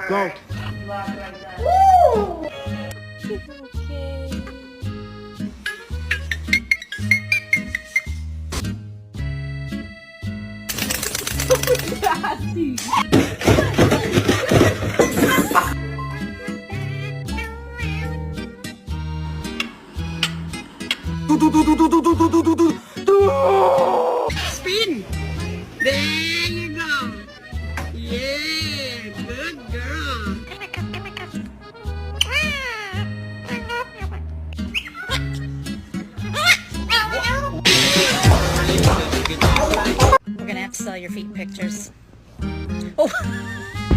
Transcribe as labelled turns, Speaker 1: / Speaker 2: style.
Speaker 1: Go.
Speaker 2: Okay. Daddy.
Speaker 3: Spin. There you go. Yeah, good girl.
Speaker 2: We're gonna have to sell your feet pictures. Oh.